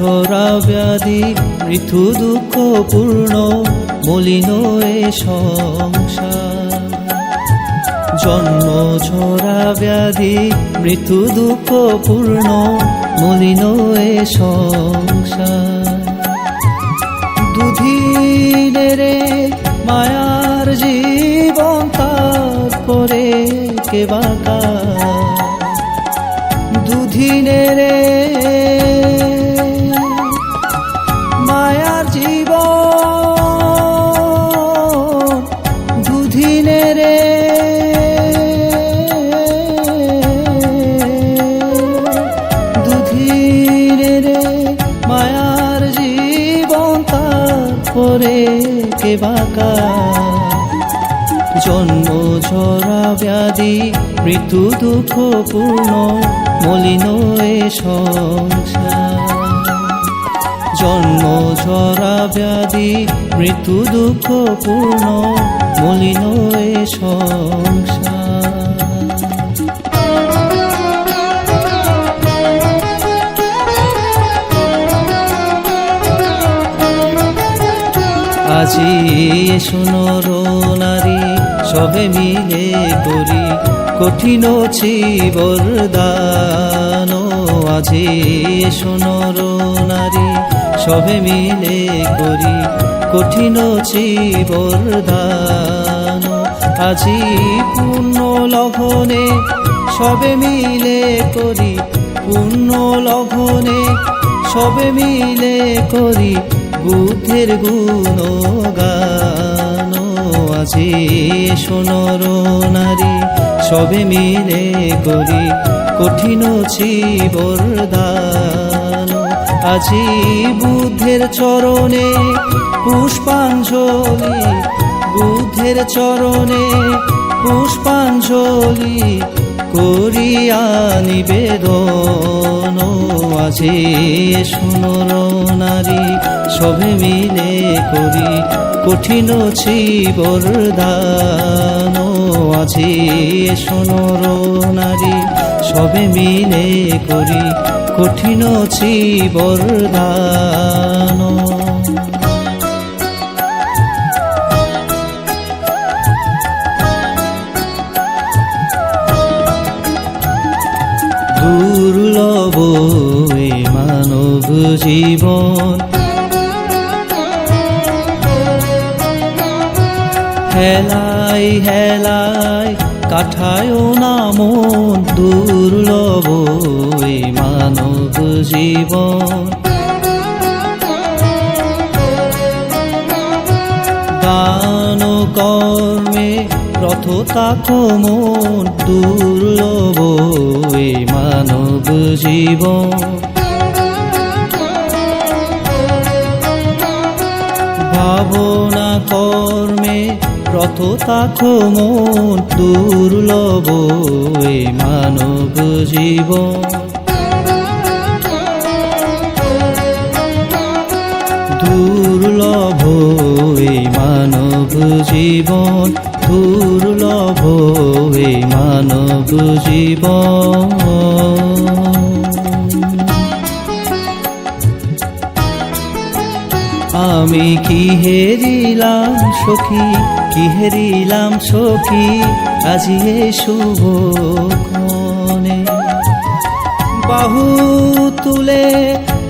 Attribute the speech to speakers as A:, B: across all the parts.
A: ঝরা ব্যাধি মৃত্যু দুঃখপূর্ণ মলিন এ সংসার। জন্ম ঝরা ব্যাধি মৃত্যু দুঃখপূর্ণ মলিন এ সংসার। দুদিনের মায়ার জীবন তারপরে কে বাঁকা। দুদিনের মায়ার জীবন, দুদিনের মায়ার জীবন তারপরে কে বাঁকা। জন্ম ঝরা ব্যাধি মৃত্যু দুঃখপূর্ণ মলিন এ সংসার। জন্ম ঝরা ব্যাধি মৃত্যু দুঃখপূর্ণ মলিন এ সংসার। আজি শোনো নারী সবে মিলে করি কঠিন বরদান। আজি শোনো নারী সবে মিলে করি কঠিন বরদান। আজি পূর্ণ লঘনে সবে মিলে করি পূর্ণ লঘনে সবে মিলে করি বুদ্ধের গুণগান। আজি শোনো নারী সবে মিলে করি কঠিন বরদান। আজি বুদ্ধের চরণে পুষ্পাঞ্জলি, বুদ্ধের চরণে পুষ্পাঞ্জলি করিয়া নিবেদন। আজি শোনো নারী সবে মিলে করি কঠিন বরদান। আজি শোনো নারী সবে মিলে করি কঠিন বরদান। দুর্লভ এ মানব জীবন, হেলাই হেলাই কাঠায় না মন। দুর্লভ এ মানব জীবন, দান কর্মে রথ তাকো মন। দুর্লভ এ মানব জীবন, ভাবনা কর্মে রথ তাকো মন। দুর্লভ এ মানব জীবন, দুর্লভ এ মানব জীবন, দুর্লভ এ মানব জীবন। আমি কি হেরিলাম সখী, কি হেরিলাম সখী আজি এ শুভক্ষণে। বাহু তুলে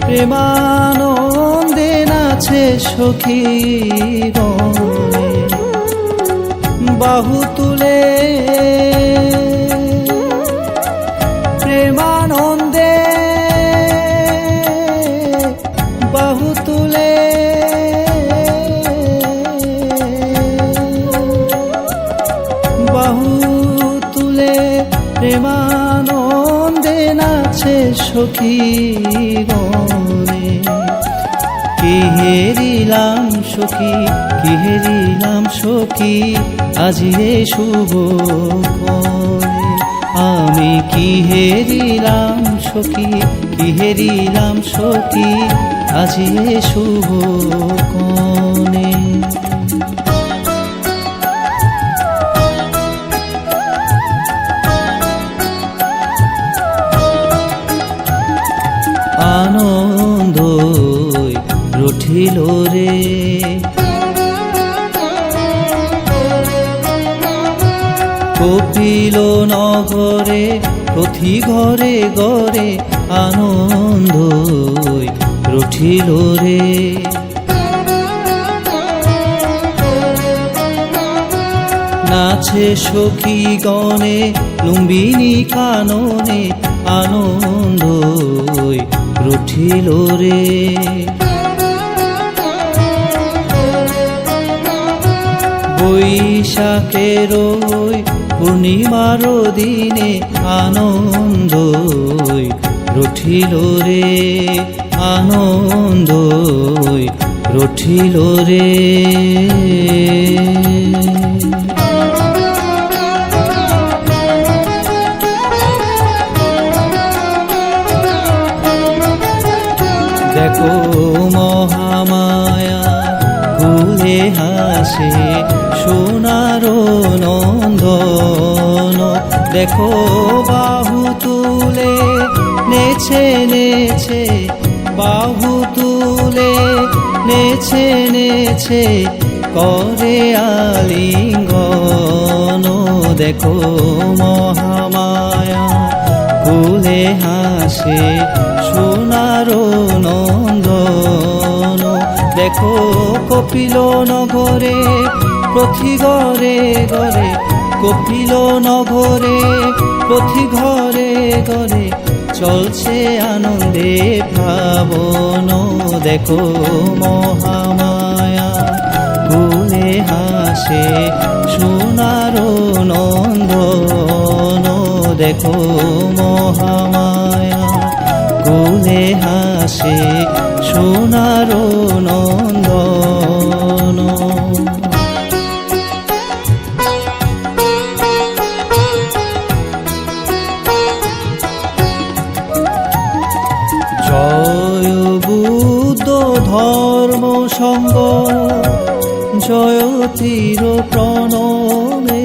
A: প্রেমানন্দে নাচে সখী গণে। বাহু তুলে প্রেমানন্দে, বাহু তুলে বাহু তুলে প্রেমানন্দে নাচে সখী গণে। কি হেরিলাম সখী, কি হেরিলাম সখী আজি এ শুভক্ষণে। আমি কি হেরিলাম সখী, কি হেরিলাম সখী আজি এ শুভক্ষণে। আনন্দ কপিল নগরে প্রতি ঘরে ঘরে আনন্দ রটিল রে। নাচে সখী গণে লুম্বিনী কাননে আনন্দ রটিল রে। বৈশাখের পূর্ণিমার দিনে আনন্দ রটিল রে, আনন্দ রটিল রে। দেখো মহামায়া ফুলে হাসে সোনার নন্দন, দেখো বাহু তুলে নেছে নেছে, বাহু তুলে নেছে নেছে করে আলিঙ্গন। দেখো মহামায়া ফুলে হাসে সোনার নন্দন, দেখো কপিল নগরে প্রতি ঘরে ঘরে, কপিল নগরে প্রতি ঘরে ঘরে চলছে আনন্দে ভাবন। দেখো মহামায়া ফুলে হাসে সোনার নন্দন, দেখো মহামায়া ফুলে হাসে সোনার নন্দন। জয় বুদ্ধ ধর্ম সঙ্গ, জয় তীর প্রণমে,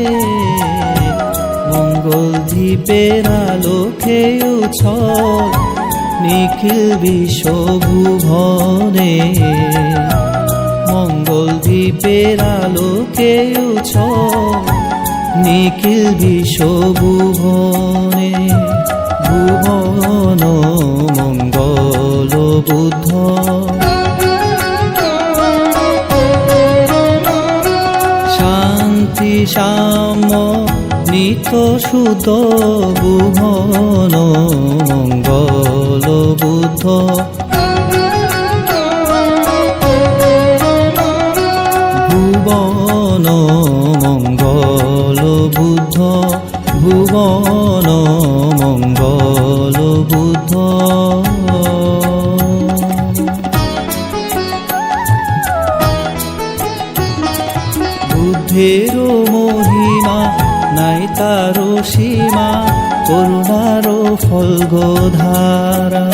A: মঙ্গল দ্বীপের আলোকে উচ্ছল নিখিল বিশ্বভুবনে, মঙ্গল দ্বীপের আলোকে উচ্ছল নিখিল বিশ্বভুবনে। ভুবন মঙ্গল বুদ্ধ, শান্তি সাম্য নিত্য শুদ্ধ, ভুবন মঙ্গল বুদ্ধ। ভুবন মঙ্গল বুদ্ধ, ভুবন মঙ্গল বুদ্ধ। বুদ্ধের মহিমা নাই তার সীমা, করুণার ফলগোধারা,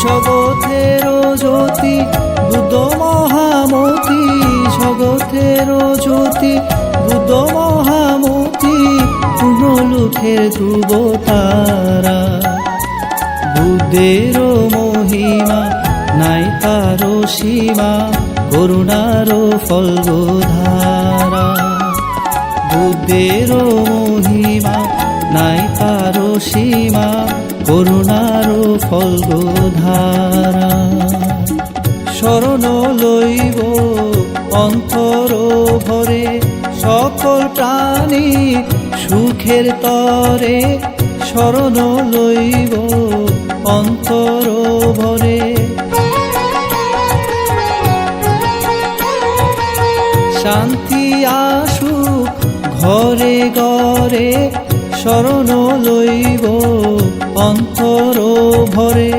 A: জগতের জ্যোতি বুদ্ধ মহামতি, জগতের জ্যোতি বুদ্ধ মহামতি, পূর্ণলোকের ধ্রুব তারা। বুদ্ধের মহিমা নাই তার সীমা, করুণার ফলগোধারা, বুদ্ধের মহিমা নাই তার সীমা, করুণার ফলগোধারা। শরণ লইব অন্তর ভরে সকল প্রাণী সুখের তরে, শরণ লইব অন্তর ভরে। শান্তি আসুক ঘরে ঘরে, শরণ লইব অন্তর ভরে।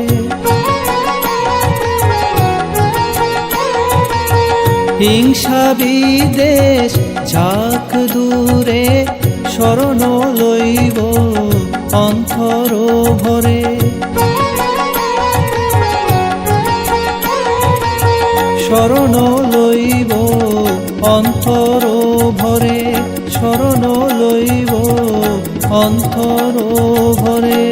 A: হিংসা বিদ্বেষ যাক দূরে, শরণ লইব অন্তর ভরে। শরণ লইব অন্তর ভরে, শরণ লইব অন্তর ভরে।